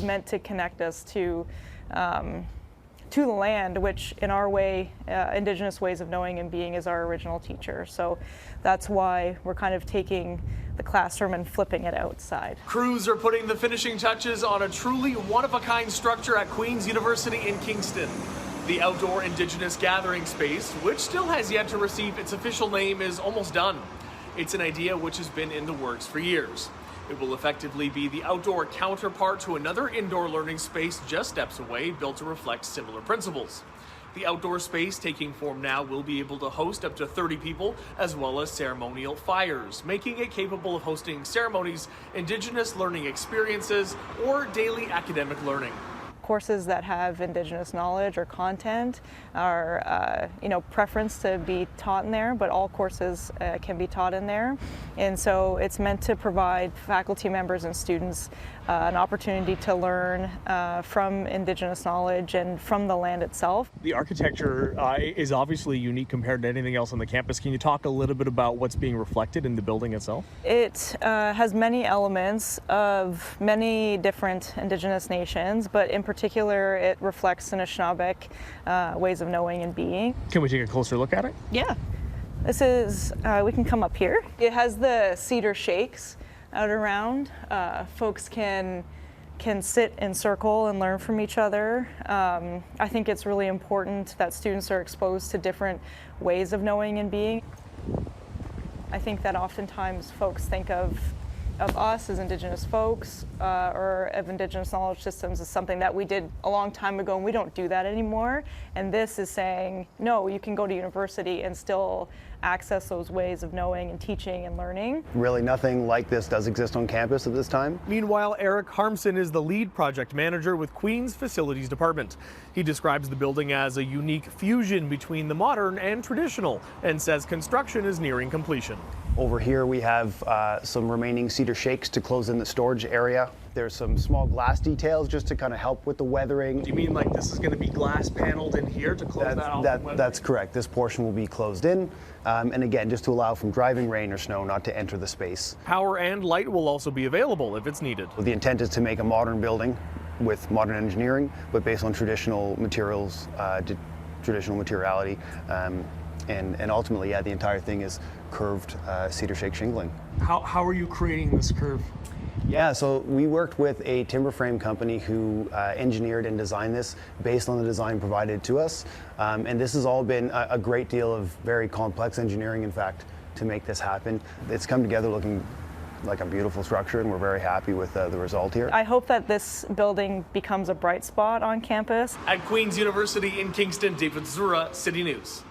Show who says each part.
Speaker 1: meant to connect us to the land, which in our way, Indigenous ways of knowing and being, is our original teacher. So that's why we're kind of taking the classroom and flipping it outside.
Speaker 2: Crews are putting the finishing touches on a truly one-of-a-kind structure at Queen's University in Kingston. The Outdoor Indigenous Gathering Space, which still has yet to receive its official name, is almost done. It's an idea which has been in the works for years. It will effectively be the outdoor counterpart to another indoor learning space just steps away, built to reflect similar principles. The outdoor space taking form now will be able to host up to 30 people, as well as ceremonial fires, making it capable of hosting ceremonies, Indigenous learning experiences, or daily academic learning.
Speaker 1: Courses that have Indigenous knowledge or content are, preference to be taught in there, but all courses can be taught in there. And so it's meant to provide faculty members and students an opportunity to learn from Indigenous knowledge and from the land itself.
Speaker 2: The architecture is obviously unique compared to anything else on the campus. Can you talk a little bit about what's being reflected in the building itself?
Speaker 1: It has many elements of many different Indigenous nations, but in particular it reflects Anishinaabeg ways of knowing and being.
Speaker 2: Can we take a closer look at it?
Speaker 1: Yeah. This is, we can come up here. It has the cedar shakes out around. Folks can sit in circle and learn from each other. I think it's really important that students are exposed to different ways of knowing and being. I think that oftentimes folks think of us as Indigenous folks or of Indigenous knowledge systems as something that we did a long time ago, and we don't do that anymore. And this is saying, no, you can go to university and still access those ways of knowing and teaching and learning.
Speaker 3: Really nothing like this does exist on campus at this time.
Speaker 2: Meanwhile, Eric Harmson is the lead project manager with Queen's Facilities Department. He describes the building as a unique fusion between the modern and traditional, and says construction is nearing completion.
Speaker 3: Over here we have some remaining cedar shakes to close in the storage area. There's some small glass details just to kind of help with the weathering.
Speaker 2: Do you mean like this is going to be glass paneled in here to close that off?
Speaker 3: That's correct. This portion will be closed in, and again, just to allow from driving rain or snow not to enter the space.
Speaker 2: Power and light will also be available if it's needed.
Speaker 3: The intent is to make a modern building with modern engineering, but based on traditional materials, traditional materiality, and ultimately, the entire thing is curved cedar shake shingling.
Speaker 2: How are you creating this curve?
Speaker 3: Yeah, so we worked with a timber frame company who engineered and designed this based on the design provided to us. And this has all been a great deal of very complex engineering, in fact, to make this happen. It's come together looking like a beautiful structure, and we're very happy with the result here.
Speaker 1: I hope that this building becomes a bright spot on campus.
Speaker 2: At Queen's University in Kingston, David Zura, City News.